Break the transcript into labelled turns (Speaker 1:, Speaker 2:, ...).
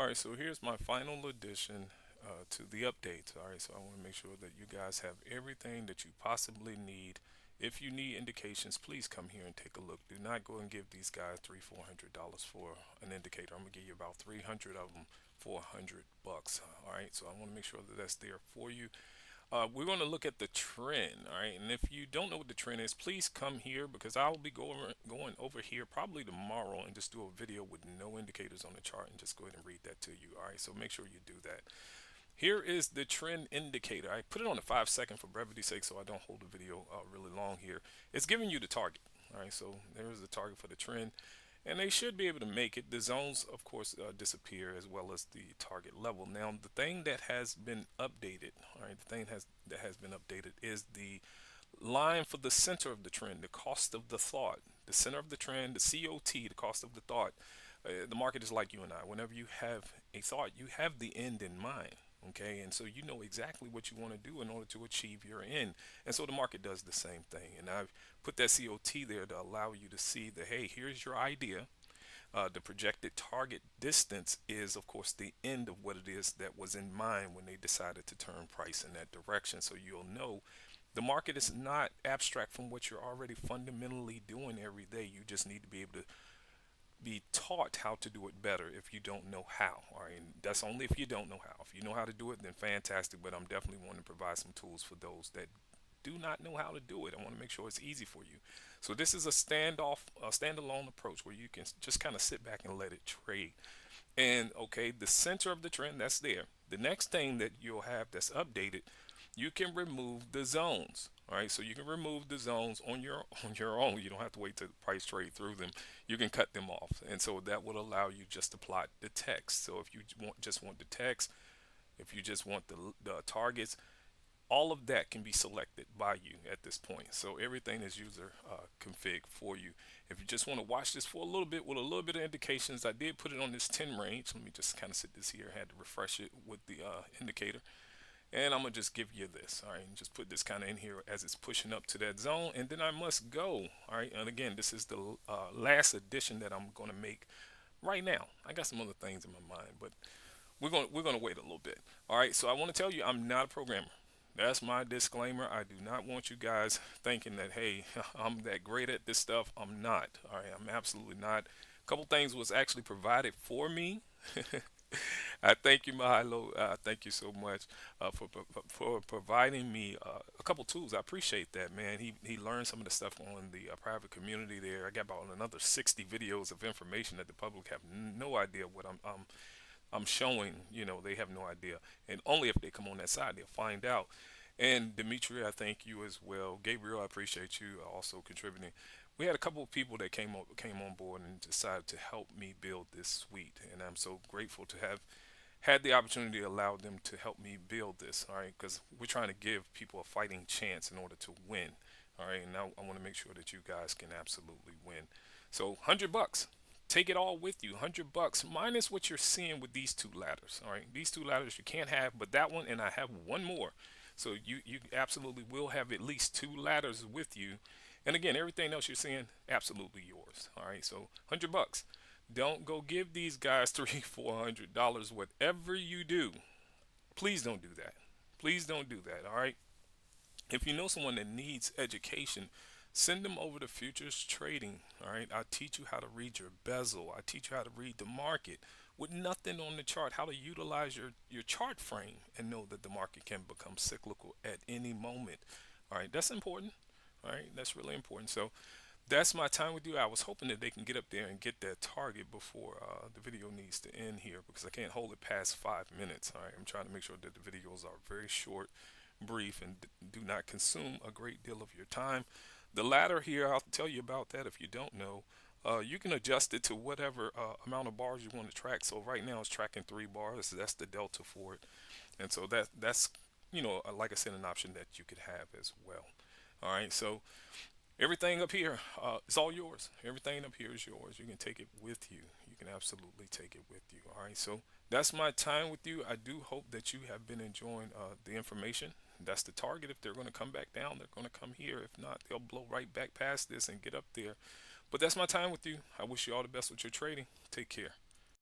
Speaker 1: All right, so here's my final addition to the updates. All right, so I want to make sure that you guys have everything that you possibly need. If you need indications, please come here and take a look. Do not go and give these guys $300-400 for an indicator. I'm gonna give you about 300 of them for $100. All right, so I want to make sure that that's there for you. We're going to look at the trend, all right? And if you don't know what the trend is, please come here because I'll be going over here probably tomorrow and just do a video with no indicators on the chart and just go ahead and read that to you, all right? So make sure you do that. Here is the trend indicator. I put it on the 5 second for brevity's sake so I don't hold the video really long here. It's giving you the target, all right? So there's the target for the trend. And they should be able to make it. The zones, of course, disappear as well as the target level. Now, the thing that has been updated, all right, the thing that has been updated is the line for the center of the trend, the cost of the thought, the center of the trend, the COT, the cost of the thought. The market is like you and I. Whenever you have a thought, you have the end in mind. Okay, and so you know exactly what you want to do in order to achieve your end. And so the market does the same thing. And I've put that COT there to allow you to see that, hey, here's your idea. The projected target distance is, of course, the end of what it is that was in mind when they decided to turn price in that direction. So you'll know the market is not abstract from what you're already fundamentally doing every day. You just need to be able to be taught how to do it better if you don't know how. All right, and that's only if you don't know how. If you know how to do it, then fantastic. But I'm definitely wanting to provide some tools for those that do not know how to do it. I want to make sure it's easy for you. So this is a standalone approach where you can just kind of sit back and let it trade. And okay, the center of the trend that's there. The next thing that you'll have that's updated, you can remove the zones. All right, so you can remove the zones on your own. You don't have to wait to price trade through them. You can cut them off, and so that would allow you just to plot the text. So if you just want the text, if you just want the targets, all of that can be selected by you at this point. So everything is user config for you. If you just want to watch this for a little bit with a little bit of indications, I did put it on this 10 range. Let me just kind of sit this here. I had to refresh it with the indicator. And I'm gonna just give you this, all right, and just put this kind of in here as it's pushing up to that zone, and then I must go, all right. And again, this is the last addition that I'm gonna make right now. I got some other things in my mind, but we're gonna wait a little bit, all right. So I want to tell you, I'm not a programmer. That's my disclaimer. I do not want you guys thinking that, hey, I'm that great at this stuff. I'm not, all right. I'm absolutely not. A couple things was actually provided for me. I thank you, Mahalo. Thank you so much for providing me a couple tools. I appreciate that, man. He learned some of the stuff on the private community there. I got about another 60 videos of information that the public have no idea what I'm showing. You know, they have no idea, and only if they come on that side they'll find out. And Dimitri, I thank you as well. Gabriel, I appreciate you also contributing. We had a couple of people that came on board and decided to help me build this suite, and I'm so grateful to have had the opportunity to allow them to help me build this. All right, because we're trying to give people a fighting chance in order to win. All right, and now I want to make sure that you guys can absolutely win. So $100. Take it all with you. $100 minus what you're seeing with these two ladders. All right, these two ladders you can't have, but that one, and I have one more. So you absolutely will have at least two ladders with you. And again, everything else you're seeing, absolutely yours. All right, so $100. Don't go give these guys $300-400. Whatever you do, please don't do that. Please don't do that. All right. If you know someone that needs education, send them over to futures trading. All right. I teach you how to read your bezel. I teach you how to read the market with nothing on the chart, how to utilize your chart frame and know that the market can become cyclical at any moment. All right. That's important. All right. That's really important. So that's my time with you. I was hoping that they can get up there and get that target before the video needs to end here because I can't hold it past 5 minutes. All right, I'm trying to make sure that the videos are very short, brief, and do not consume a great deal of your time. The ladder here, I'll tell you about that if you don't know. You can adjust it to whatever amount of bars you want to track. So right now it's tracking 3 bars. So that's the delta for it, and so that's like I said, an option that you could have as well. All right, so everything up here is all yours. Everything up here is yours. You can take it with you. You can absolutely take it with you. All right. So that's my time with you. I do hope that you have been enjoying the information. That's the target. If they're going to come back down, they're going to come here. If not, they'll blow right back past this and get up there. But that's my time with you. I wish you all the best with your trading. Take care.